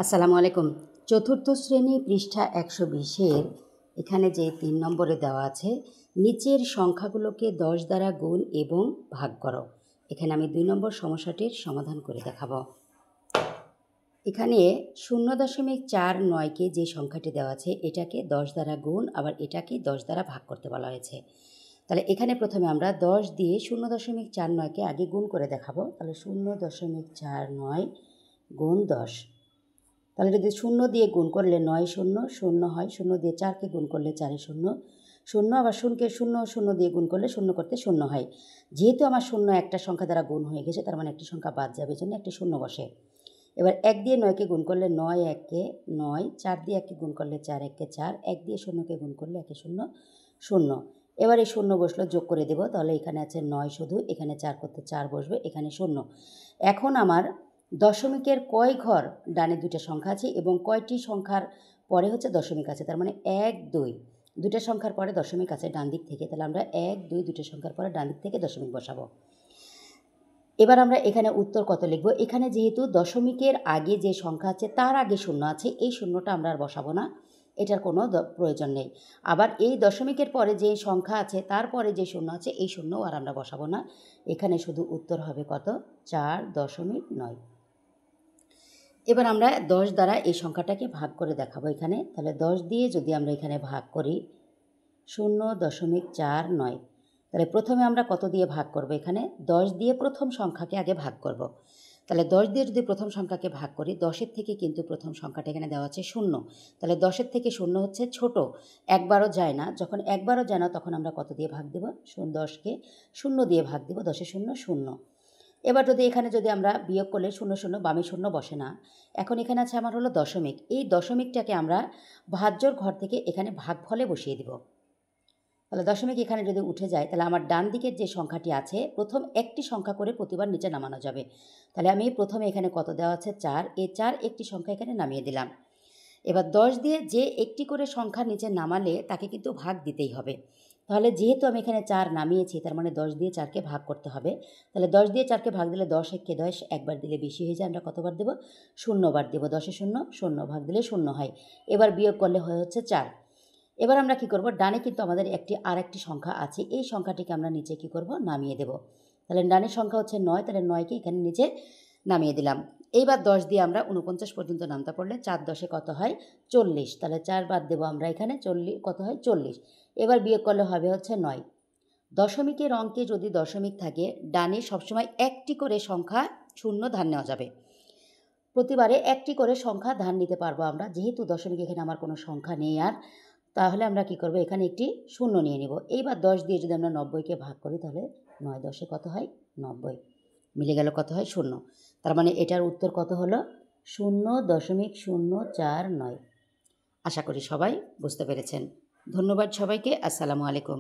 আসসালামু আলাইকুম। চতুর্থ শ্রেণী পৃষ্ঠা 120-এর এখানে যে 3 নম্বরে দেওয়া আছে, নিচের সংখ্যাগুলোকে 10 দ্বারা গুণ এবং ভাগ করো। এখানে আমি 2 নম্বর সমস্যাটির সমাধান করে দেখাবো। এখানে 0.49কে যে সংখ্যাটি দেওয়া আছে এটাকে 10 দ্বারা গুণ, আবার এটাকে 10 দ্বারা ভাগ করতে বলা হয়েছে। তাহলে এখানে প্রথমে আমরা 10 দিয়ে 0.49কে আগে গুণ করে দেখাবো। তাহলে 0.49 গুণ 10। তাহলে যদি 0 দিয়ে গুণ করলে 9 শূন্য 0 হয়, 0 দিয়ে 4কে গুণ করলে 4 শূন্য 0, আবার 0 দিয়ে গুণ করলে 0 করতে 0 হয়। যেহেতু আমার 0 একটা সংখ্যা দ্বারা গুণ হয়ে গেছে, তার মানে একটি সংখ্যা বাদ যাবে, এই জন্য একটি 0 বসে। এবার 1 দিয়ে 9কে গুণ করলে 9 1কে 9, 4 দিয়ে 1কে গুণ করলে 4 1কে 4, 1 দিয়ে 0কে গুণ করলে 1 0 0। এবার এই 0 বসলো, যোগ করে দেব। তাহলে এখানে আছে 9 শুধু, এখানে 4 করতে 4 বসবে, এখানে 0। এখন আমার দশমিকের কয় ঘর ডানে দুইটা সংখ্যা আছে এবং কয়টি সংখ্যার পরে হচ্ছে দশমিক আছে, তার মানে 1 2 দুইটা সংখ্যার পরে দশমিক আছে ডান দিক থেকে। তাহলে আমরা 1 2 দুইটা সংখ্যার পরে ডান দিক থেকে দশমিক বসাবো। এবার আমরা এখানে উত্তর কত লিখব। এখানে যেহেতু দশমিকের আগে যে সংখ্যা আছে তার আগে শূন্য আছে, এই শূন্যটা আমরা আর বসাবো না, এটার কোনো প্রয়োজন নেই। আবার এই দশমিকের পরে যে সংখ্যা আছে তারপরে যে শূন্য আছে এই শূন্যও আর আমরা বসাবো না। এখানে শুধু উত্তর হবে কত, 4.9। এবার আমরা 10 দ্বারা এই সংখ্যাটাকে ভাগ করে দেখাবো এখানে। তাহলে 10 দিয়ে যদি আমরা এখানে ভাগ করি 0.49, তাহলে প্রথমে আমরা কত দিয়ে ভাগ করব, এখানে 10 দিয়ে প্রথম সংখ্যাকে আগে ভাগ করব। তাহলে 10 দিয়ে যদি প্রথম সংখ্যাকে ভাগ করি, 10-এর থেকে কিন্তু প্রথম সংখ্যাটা এখানে দেওয়া আছে 0। তাহলে 10-এর থেকে 0 হচ্ছে ছোট, একবারও যায় না। যখন একবারও যায় না তখন আমরা কত দিয়ে ভাগ দেব, 10কে 0 দিয়ে ভাগ দেব, 10-এ 0 0। এবার যদি এখানে যদি আমরা বিয়োগ করলে 0 0 বামে 0 বসে না। এখন এখানে আছে আমার হলো দশমিক, এই দশমিকটাকে আমরা ভাজ্যর ঘর থেকে এখানে ভাগফলে বসিয়ে দিব। তাহলে দশমিক এখানে যদি উঠে যায়, তাহলে আমার ডান দিকের যে সংখ্যাটি আছে প্রথম একটি সংখ্যা করে প্রতিবার নিচে নামানো যাবে। তাহলে আমি প্রথমে এখানে কত দেওয়া আছে 4, এই 4 একটি সংখ্যা এখানে নামিয়ে দিলাম। এবার 10 দিয়ে যে একটি করে সংখ্যা নিচে নামালে তাকে কিন্তু ভাগ দিতেই হবে। তাহলে যেহেতু আমি এখানে 4 নামিয়েছি, তার মানে 10 দিয়ে 4কে ভাগ করতে হবে। তাহলে 10 দিয়ে 4কে ভাগ দিলে 10 1কে 10, একবার দিলে বেশি হয়ে যায়, আমরা কতবার দেব, 0 বার দেব। 10-এ 0 0 ভাগ দিলে 0 হয়। এবার বিয়োগ করলে হয়ে হচ্ছে 4। এবার আমরা কি করব, ডানে কিন্তু আমাদের আরেকটি সংখ্যা আছে, এই সংখ্যাটিকে আমরা নিচে কি করব, নামিয়ে দেব। তাহলে ডানের সংখ্যা হচ্ছে 9, তাহলে 9কে এখানে নিচে নামিয়ে দিলাম। এইবার 10 দিয়ে আমরা 49 পর্যন্ত নামতে পড়লে 4 10-এ কত হয়, 40। তাহলে 4 বাদ দেবো আমরা এখানে, 40 কত হয়, 40। এবার বিয়োগ করলে হবে হচ্ছে 9। দশমিকের অঙ্কে যদি দশমিক থাকে, ডানে সবসময় একটি করে সংখ্যা শূন্য ধার নেওয়া যাবে। প্রতিবারে একটি করে সংখ্যা ধার নিতে পারবো আমরা। যেহেতু দশমিক এখানে আমার কোনো সংখ্যা নেই আর, তাহলে আমরা কি করব, এখানে একটি শূন্য নিয়ে নেব। এইবার 10 দিয়ে যদি আমরা 90কে ভাগ করি, তাহলে 9 10-এ কত হয়, 90। মিলে গেল, কত হয়, 0। তার মানে এটার উত্তর কত হলো, 0.049। আশা করি সবাই বুঝতে পেরেছেন। ধন্যবাদ সবাইকে। আসসালামু আলাইকুম।